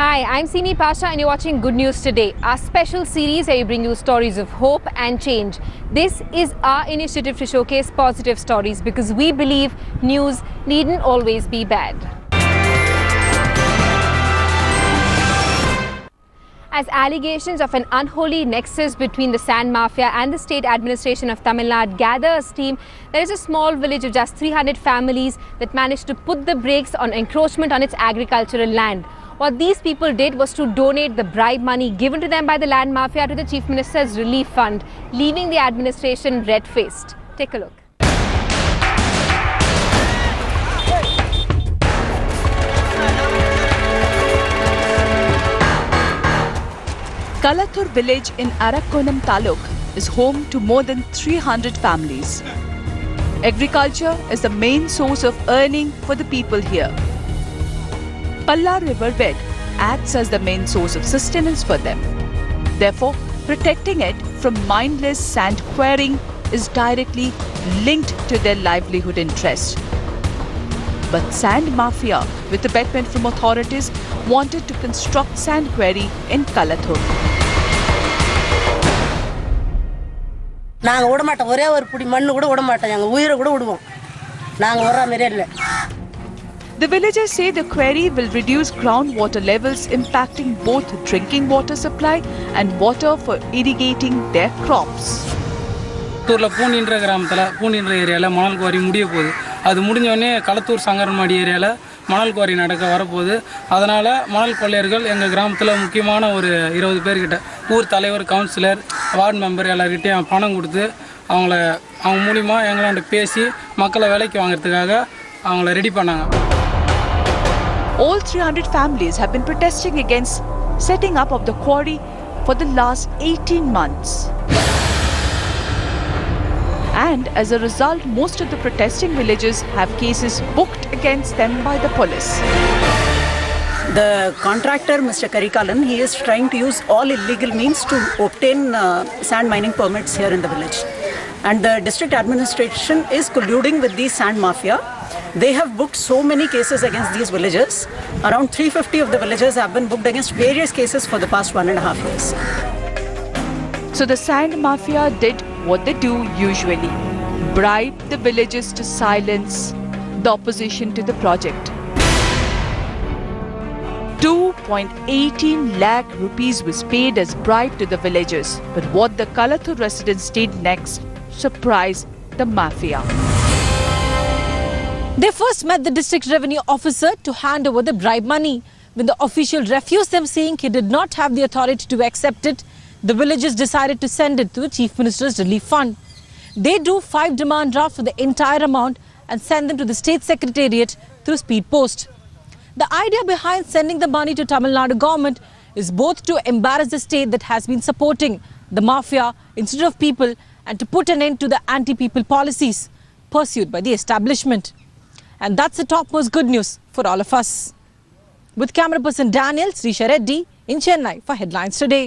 Hi, I'm Sini Pasha and you're watching Good News Today, our special series where we bring you stories of hope and change. This is our initiative to showcase positive stories because we believe news needn't always be bad. As allegations of an unholy nexus between the sand mafia and the state administration of Tamil Nadu gather steam, there is a small village of just 300 families that managed to put the brakes on encroachment on its agricultural land. What these people did was to donate the bribe money given to them by the land mafia to the Chief Minister's relief fund, leaving the administration red-faced. Take a look. Kalathur village in Arakkonam Taluk is home to more than 300 families. Agriculture is the main source of earning for the people here. Palla riverbed acts as the main source of sustenance for them. Therefore, protecting it from mindless sand quarrying is directly linked to their livelihood interest. But sand mafia, with abetment from authorities, wanted to construct sand quarry in Kalathur. நாங்க ஓட மாட்டோம் ஒரே ஒரு புடி மண்ணு கூட ஓட மாட்டோம் எங்க உயிரை கூட விடுவோம் நாங்க வர மாதிரி இல்ல. The villagers say the quarry will reduce groundwater levels, impacting both drinking water supply and water for irrigating their crops. கலத்தூர்ல பூனின்ற கிராமத்துல பூனின்ற ஏரியால மணல் குவாரி முடிய போகுது. அது முடிஞ்ச உடனே கலத்தூர் சங்கரன்மாடி ஏரியால மணல் குவாரி நடக்க வரப்போகுது. அதனால மணல் கொள்ளையர்கள் எங்க கிராமத்துல முக்கியமான ஒரு 20 பேர் கிட்ட ஊர் தலைவர், கவுன்சிலர், வார்டு மெம்பர் எல்லார்கிட்டயும் பணம் கொடுத்து அவங்க மூலமா எங்களாண்ட பேசி மக்களை வேலைக்கு வாங்குறதுக்காக அவங்கள ரெடி பண்ணாங்க. All 300 families have been protesting against setting up of the quarry for the last 18 months. And as a result, most of the protesting villagers have cases booked against them by the police. The contractor, Mr. Karikalan, he is trying to use all illegal means to obtain sand mining permits here in the village. And the district administration is colluding with the sand mafia. They have booked so many cases against these villagers. Around 350 of the villagers have been booked against various cases for the past 1.5 years. So the sand mafia did what they do usually, bribe the villagers to silence the opposition to the project. 2.18 lakh rupees was paid as bribe to the villagers. But what the Kalathur residents did next surprised the mafia. They first met the district revenue officer to hand over the bribe money. When the official refused them, saying he did not have the authority to accept it, the villagers decided to send it to the Chief Minister's relief fund. They drew 5 demand drafts for the entire amount and sent them to the state secretariat through speed post. The idea behind sending the money to Tamil Nadu government is both to embarrass the state that has been supporting the mafia instead of people and to put an end to the anti-people policies pursued by the establishment. And that's the topmost good news for all of us. With camera person Daniel, Srisha Reddy in Chennai for Headlines Today.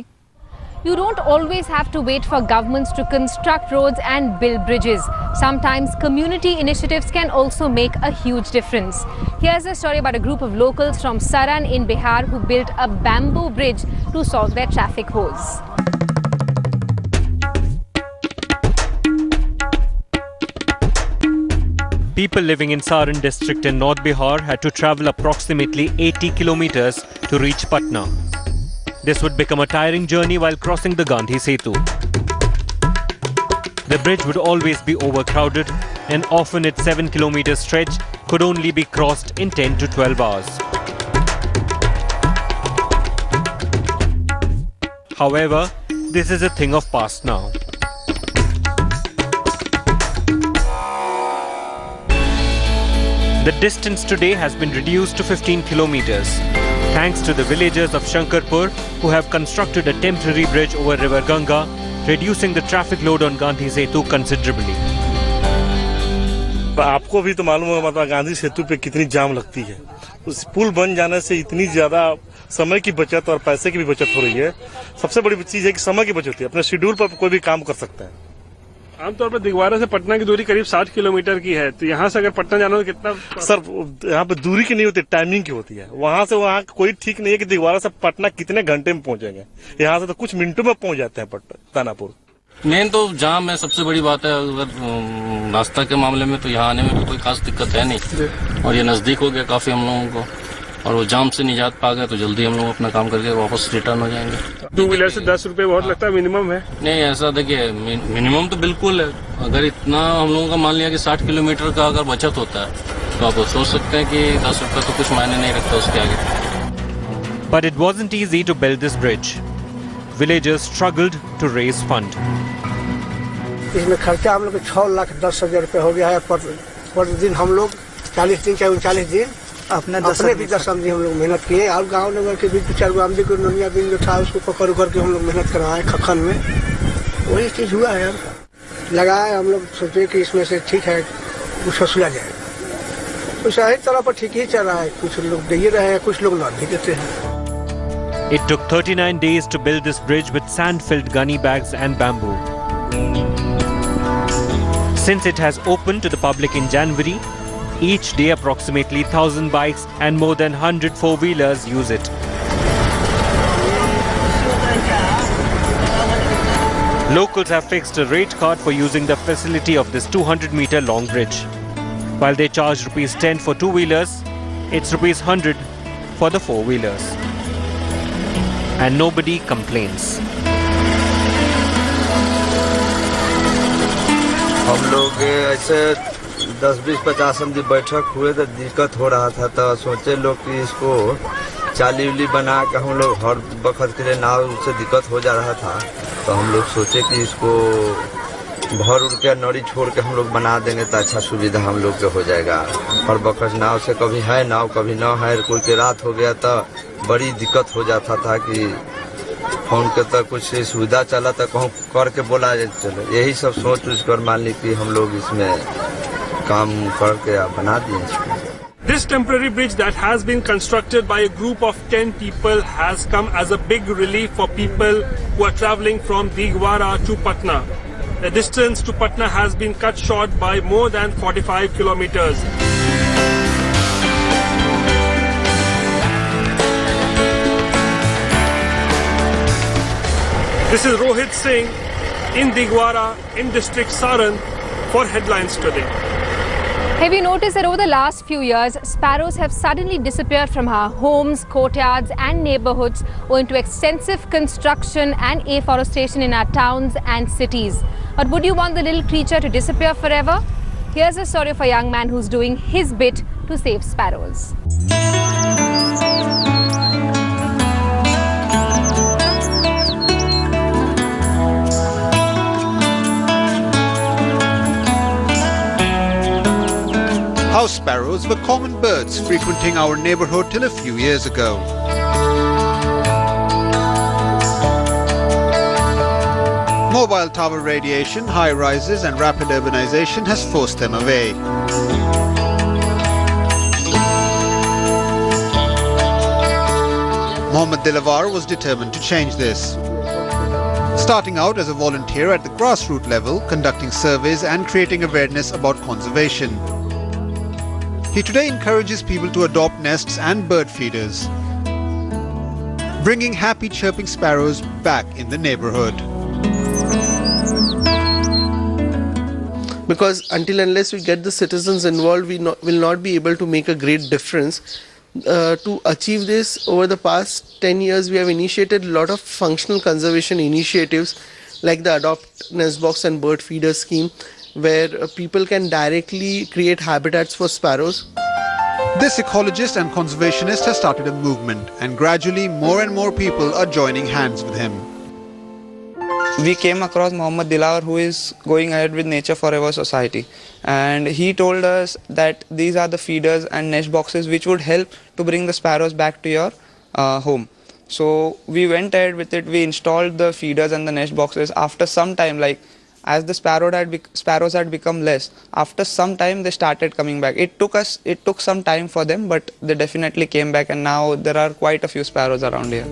You don't always have to wait for governments to construct roads and build bridges. Sometimes community initiatives can also make a huge difference. Here's a story about a group of locals from Saran in Bihar who built a bamboo bridge to solve their traffic woes. People living in Saran district in North Bihar had to travel approximately 80 kilometers to reach Patna. This would become a tiring journey while crossing the Gandhi Setu. The bridge would always be overcrowded and often its 7-kilometer stretch could only be crossed in 10 to 12 hours. However, this is a thing of past now. The distance today has been reduced to 15 kilometers, thanks to the villagers of Shankarpur who have constructed a temporary bridge over River Ganga, reducing the traffic load on Gandhi Setu considerably. आपको भी तो मालूम होगा मतलब गांधी सेतु पे कितनी जाम लगती है। उस पुल बन जाने से इतनी ज्यादा समय की बचत और पैसे की भी बचत हो रही है। सबसे बड़ी चीज है कि समय की बचत है, अपने शेड्यूल पर कोई भी काम कर सकता है। आमतौर पर दिगवारा से पटना की दूरी करीब 60 किलोमीटर की है, तो यहाँ से अगर पटना जाना हो तो कितना? सर यहाँ पे दूरी की नहीं होती, टाइमिंग की होती है। वहाँ से वहाँ कोई ठीक नहीं है कि दिगवारा से पटना कितने घंटे में पहुंचेंगे। यहाँ से तो कुछ मिनटों में पहुंच जाते हैं दानापुर। मेन तो जाम है, सबसे बड़ी बात है। अगर रास्ता के मामले में तो यहाँ आने में भी कोई खास दिक्कत है नहीं, और ये नजदीक हो गया काफी हम लोगों को, और वो जाम से निजात पा गए तो जल्दी हम लोग अपना काम करके वापस रिटर्न हो जाएंगे। 2 व्हीलर से 10 रुपए बहुत लगता है, मिनिमम है? नहीं, ऐसा देखिए मिनिमम तो बिल्कुल है। अगर इतना हम लोगों का मान लिया कि 60 किलोमीटर का अगर बचत होता है तो आप सोच सकते हैं कि 10 रुपए तो कुछ मायने नहीं रखता उसके आगे। But it wasn't easy to build this bridge. Villagers struggled to raise fund. इसमें खर्चा हम लोग 6,10,000 रुपये हो गया है। पर दिन हम लोग 40 दिन चाहे 39 दिन अपने भी 10 आदमी हम लोग मेहनत किए, और गांव नगर के भी 2-4 आदमी को नोनिया बिन जो था उसको पकड़ के हम लोग मेहनत करवाए खखन में। वही चीज हुआ है, लगाए हम लोग सोचे कि इसमें से ठीक है कुछ वसूला जाए। कुछ सही तरह पर ठीक ही चल रहा है, कुछ लोग दे रहे हैं, कुछ लोग नहीं देते हैं। It took 39 days to build this bridge with sand-filled gunny bags and bamboo. Since it has opened to the public in January, each day approximately 1,000 bikes and more than 100 four-wheelers use it. Locals have fixed a rate card for using the facility of this 200-meter long bridge. While they charge rupees 10 for two-wheelers, it's rupees 100 for the four-wheelers. And nobody complains. हम लोग ऐसे 10-20-50 आदमी बैठक हुए तो दिक्कत हो रहा था, तो सोचे लोग कि इसको चाली उली बना के हम लोग हर वक्त के लिए नाव से दिक्कत हो जा रहा था, तो हम लोग सोचे कि इसको भर उड़ के नड़ी छोड़ के हम लोग बना देंगे तो अच्छा सुविधा हम लोग के हो जाएगा। हर वक्त नाव से कभी है नाव कभी न है, कोई के रात हो गया तो बड़ी दिक्कत हो जाता था कि फोन के तो कुछ सुविधा चला तो कहूँ करके बोला चलो। यही सब सोच कर मान ली कि हम लोग इसमें काम करके बना दिए। This temporary bridge that has been constructed by a group of 10 people has come as a big relief for people who are travelling from Digwara to Patna. The distance to Patna has been cut short by more than 45 kilometers. This is Rohit Singh in Digwara in district Saran for Headlines Today. Have you noticed that over the last few years, sparrows have suddenly disappeared from our homes, courtyards and neighborhoods owing to extensive construction and afforestation in our towns and cities? But would you want the little creature to disappear forever? Here's a story of a young man who's doing his bit to save sparrows. House sparrows were common birds frequenting our neighborhood till a few years ago. Mobile tower radiation, high rises and rapid urbanization has forced them away. Mohammad Dilawar was determined to change this. Starting out as a volunteer at the grassroots level, conducting surveys and creating awareness about conservation. He today encourages people to adopt nests and bird feeders, bringing happy chirping sparrows back in the neighborhood. Because until unless we get the citizens involved, we will not be able to make a great difference. To achieve this, over the past 10 years, we have initiated a lot of functional conservation initiatives like the Adopt Nest Box and Bird Feeder Scheme, where people can directly create habitats for sparrows. This ecologist and conservationist has started a movement, and gradually more and more people are joining hands with him. We came across Mohammad Dilawar, who is going ahead with Nature Forever Society, and he told us that these are the feeders and nest boxes which would help to bring the sparrows back to your home. So we went ahead with it. We installed the feeders and the nest boxes. After some time, like as the sparrows had become less, after some time they started coming back. It took some time for them, but they definitely came back, and now there are quite a few sparrows around here.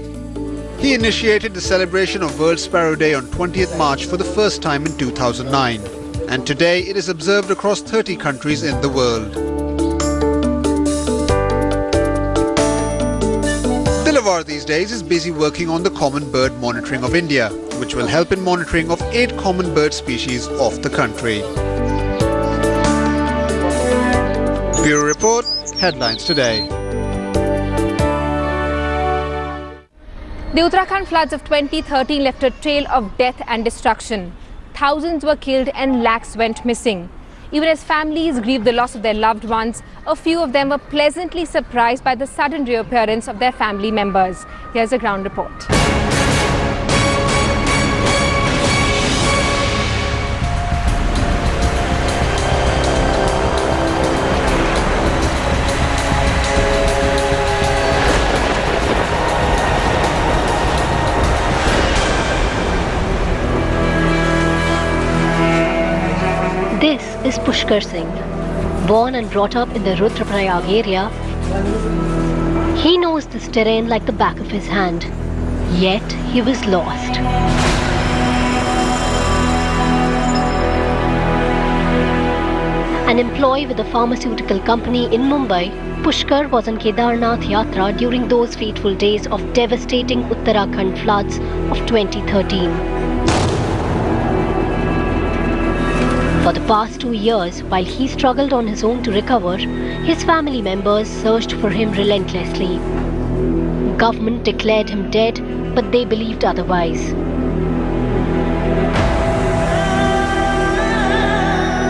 He initiated the celebration of World Sparrow Day on 20th March for the first time in 2009. and today it is observed across 30 countries in the world. Dilavar these days is busy working on the Common Bird Monitoring of India, which will help in monitoring of 8 common bird species of the country. Bureau Report, Headlines Today. The Uttarakhand floods of 2013 left a trail of death and destruction. Thousands were killed and lakhs went missing. Even as families grieved the loss of their loved ones, a few of them were pleasantly surprised by the sudden reappearance of their family members. Here's a ground report. This is Pushkar Singh. Born and brought up in the Rudraprayag area, he knows this terrain like the back of his hand. Yet he was lost. An employee with a pharmaceutical company in Mumbai, Pushkar was on Kedarnath Yatra during those fateful days of devastating Uttarakhand floods of 2013. For the past 2 years, while he struggled on his own to recover, his family members searched for him relentlessly. Government declared him dead, but they believed otherwise.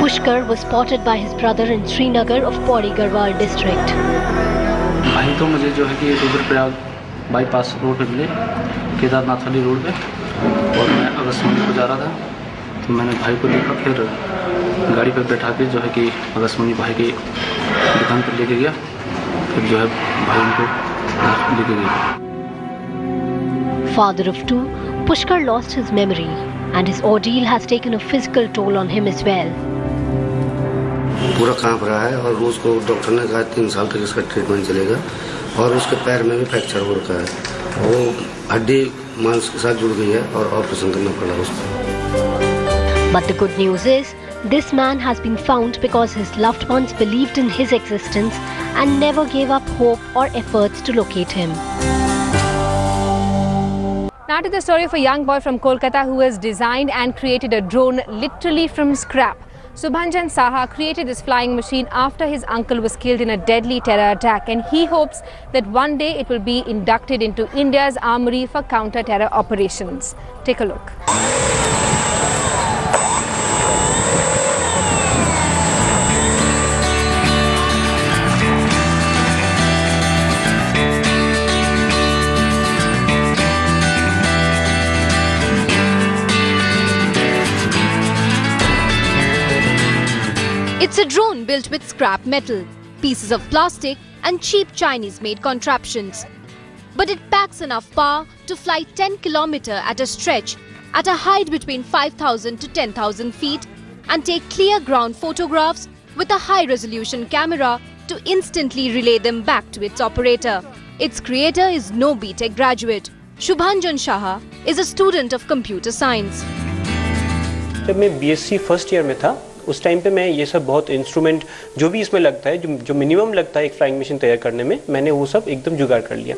Pushkar was spotted by his brother in Srinagar of Pauri Garhwal district. भाई तो मुझे जो है कि Rudraprayag bypass road पे मिले, केदारनाथ वाली road पे, और मैं अगस्त्यमुनि को जा रहा था, तो मैंने भाई को देखा, फिर गाड़ी पर बैठा के जो है कि अगस्त्यमुनि भाई की दुकान पर लेके गया, फिर जो है भाई उनको लेके गया. Father of 2, Pushkar lost his memory and his ordeal has taken a physical toll on him as well. पूरा कांप रहा है और रोज को डॉक्टर ने कहा 3 साल तक इसका ट्रीटमेंट चलेगा, और उसके पैर में भी फ्रैक्चर हो रखा है, वो हड्डी मांस के साथ जुड़ गई है और ऑपरेशन करना पड़ा उसको. But the good news is, this man has been found because his loved ones believed in his existence and never gave up hope or efforts to locate him. Now to the story of a young boy from Kolkata who has designed and created a drone literally from scrap. Subhanjan Saha created this flying machine after his uncle was killed in a deadly terror attack, and he hopes that one day it will be inducted into India's armory for counter-terror operations. Take a look. It's a drone built with scrap metal, pieces of plastic and cheap Chinese-made contraptions. But it packs enough power to fly 10 km at a stretch at a height between 5,000 to 10,000 feet and take clear ground photographs with a high-resolution camera to instantly relay them back to its operator. Its creator is no B.Tech graduate. Subhanjan Saha is a student of computer science. जब मैं BSc first year में था, उस time पे मैं ये सब बहुत इंस्ट्रूमेंट जो भी इसमें लगता है, जो मिनिमम लगता है एक फ्लाइंग मशीन तैयार करने में, मैंने वो सब एकदम जुगाड़ कर लिया.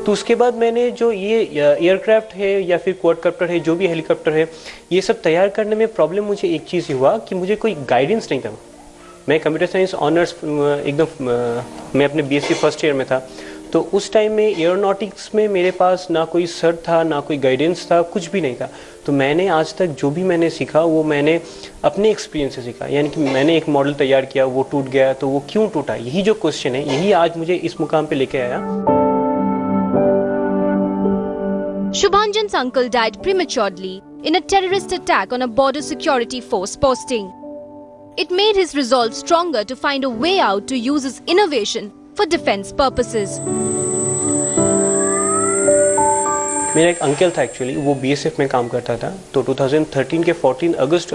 तो उसके बाद मैंने जो ये एयरक्राफ्ट है या फिर क्वाडकॉप्टर है, जो भी हेलीकॉप्टर है, ये सब तैयार करने में प्रॉब्लम मुझे एक चीज़ हुआ कि मुझे कोई गाइडेंस नहीं था. मैं कंप्यूटर साइंस ऑनर्स एकदम मैं अपने BSc फर्स्ट ईयर में था, तो उस टाइम में एरोनॉटिक्स में मेरे पास ना कोई सर था, ना कोई गाइडेंस था, कुछ भी नहीं था. तो मैंने आज तक जो भी मैंने सीखा वो मैंने अपने एक्सपीरियंस से सीखा. यानी कि मैंने एक मॉडल तैयार किया, वो टूट गया, तो वो क्यों टूटा, यही जो क्वेश्चन है, यही आज मुझे इस मुकाम पे लेके आया. Subhanjan's uncle died prematurely in a terrorist attack on a border security force posting. It made his resolve stronger to find a way out to use his innovation for defense purposes. मेरा एक uncle था actually, वो BSF में काम करता था. तो 2013 के 14 अगस्त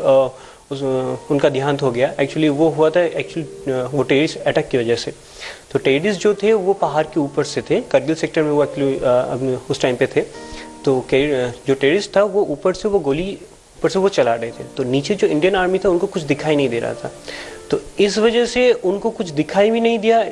उनका देहांत हो गया. एक्चुअली वो हुआ था वो टेररिस्ट अटैक की वजह से. तो टेररिस्ट जो थे वो पहाड़ के ऊपर से थे, करगिल सेक्टर में वो एक्चुअली उस टाइम पे थे. तो जो टेररिस्ट था वो ऊपर से वो गोली ऊपर से वो चला रहे थे। तो नीचे जो इंडियन आर्मी था उनको कुछ दिखाई नहीं दे रहा था, तो इस वजह से उनको कुछ दिखाई भी नहीं दिया।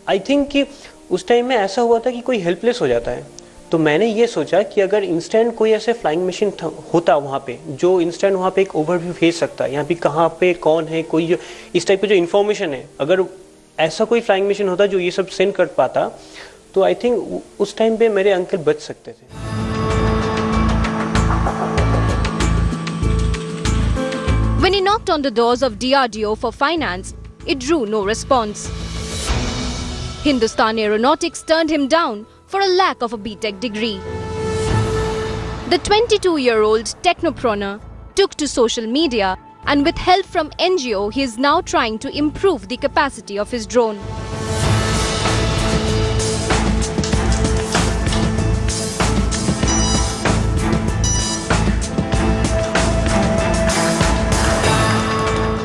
आई थिंक कि उस टाइम में ऐसा हुआ था कि कोई हेल्पलेस हो जाता है, तो मैंने ये सोचा कि अगर इंस्टेंट कोई ऐसे फ्लाइंग मशीन होता वहाँ पे, जो इंस्टेंट वहाँ पे एक ओवरव्यू भेज सकता है, यहाँ पे कहाँ पे कौन है, कोई जो इस टाइप का जो इन्फॉर्मेशन है, अगर ऐसा कोई फ्लाइंग मशीन होता जो ये सब सेंड कर पाता, तो आई थिंक उस टाइम पे मेरे अंकल बच सकते थे। When he knocked on the doors of DRDO for finance, it drew no response. Hindustan Aeronautics turned him down for a lack of a BTech degree. The 22-year-old technopreneur took to social media, and with help from NGO, he is now trying to improve the capacity of his drone.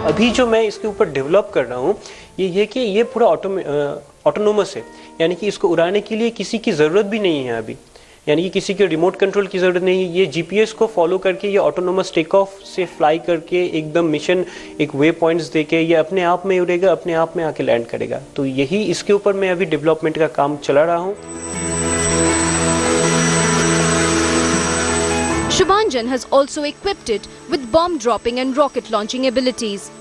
अभी जो मैं इसके ऊपर develop कर रहा हूँ ये है कि ये पूरा ऑटोनोमस है, यानी कि इसको उड़ाने के लिए किसी की ज़रूरत भी नहीं है अभी, यानी कि किसी के रिमोट कंट्रोल की ज़रूरत नहीं है। ये जीपीएस को फॉलो करके ये ऑटोनोमस टेक ऑफ से फ्लाई करके एकदम मिशन एक वे पॉइंट्स देके ये अपने आप में उड़ेगा, अपने आप में आके लैंड करेगा। तो यही इसके ऊपर मैं अभी डेवलपमेंट का काम चला रहा हूँ। Shubhanjan has also equipped it with bomb dropping and rocket launching abilities.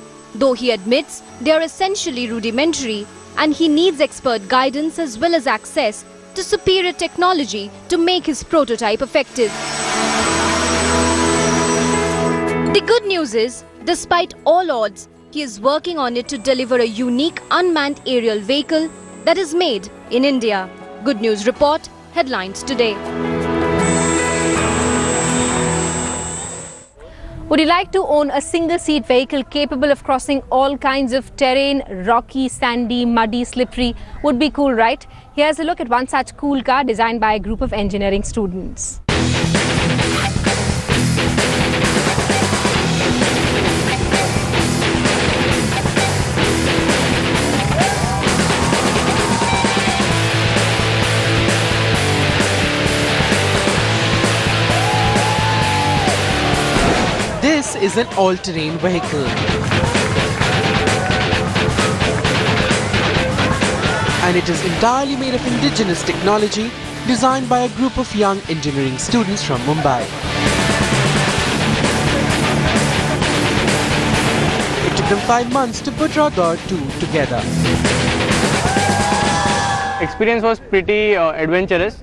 Though he admits they are essentially rudimentary and he needs expert guidance as well as access to superior technology to make his prototype effective. The good news is, despite all odds, he is working on it to deliver a unique unmanned aerial vehicle that is made in India. Good News Report, headlines today. Would you like to own a single-seat vehicle capable of crossing all kinds of terrain? Rocky, sandy, muddy, slippery. Would be cool, right? Here's a look at one such cool car designed by a group of engineering students. This is an all-terrain vehicle. And it is entirely made of indigenous technology designed by a group of young engineering students from Mumbai. It took them 5 months to put Kalathur 2 together. Experience was pretty adventurous.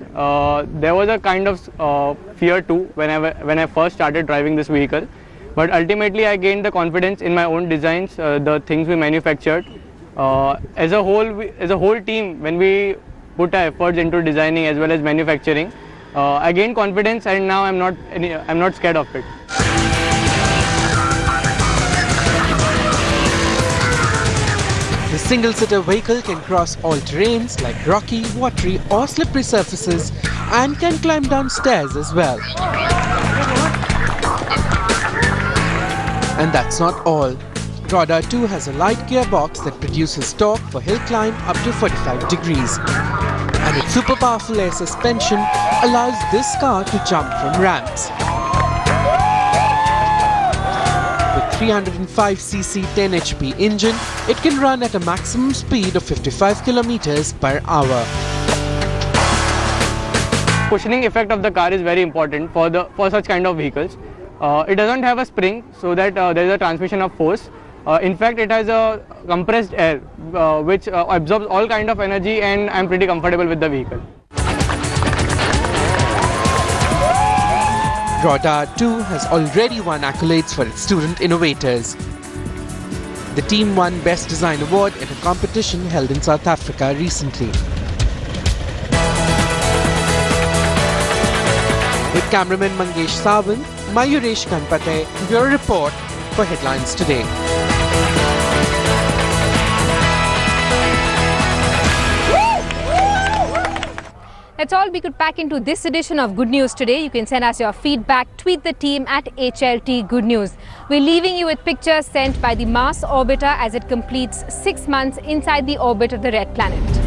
There was a kind of fear too when I first started driving this vehicle. But ultimately I gained the confidence in my own designs, the things we manufactured. As a whole team, when we put our efforts into designing as well as manufacturing, I gained confidence and now I'm not scared of it. The single-seater vehicle can cross all terrains like rocky, watery or slippery surfaces and can climb down stairs as well. And that's not all. Kalathur 2 has a light gearbox that produces torque for hill climb up to 45 degrees. And its super powerful air suspension allows this car to jump from ramps. With 305cc 10 HP engine, it can run at a maximum speed of 55 kilometers per hour. Cushioning effect of the car is very important for such kind of vehicles. It doesn't have a spring, so that there is a transmission of force. In fact, it has a compressed air which absorbs all kind of energy, and I'm pretty comfortable with the vehicle. Kalathur 2 has already won accolades for its student innovators. The team won Best Design Award at a competition held in South Africa recently. With cameraman Mangesh Sawant, Mayuresh Kanpate, Bureau Report for Headlines Today. That's all we could pack into this edition of Good News Today. You can send us your feedback, tweet the team at HLT Good News. We're leaving you with pictures sent by the Mars orbiter as it completes 6 months inside the orbit of the Red Planet.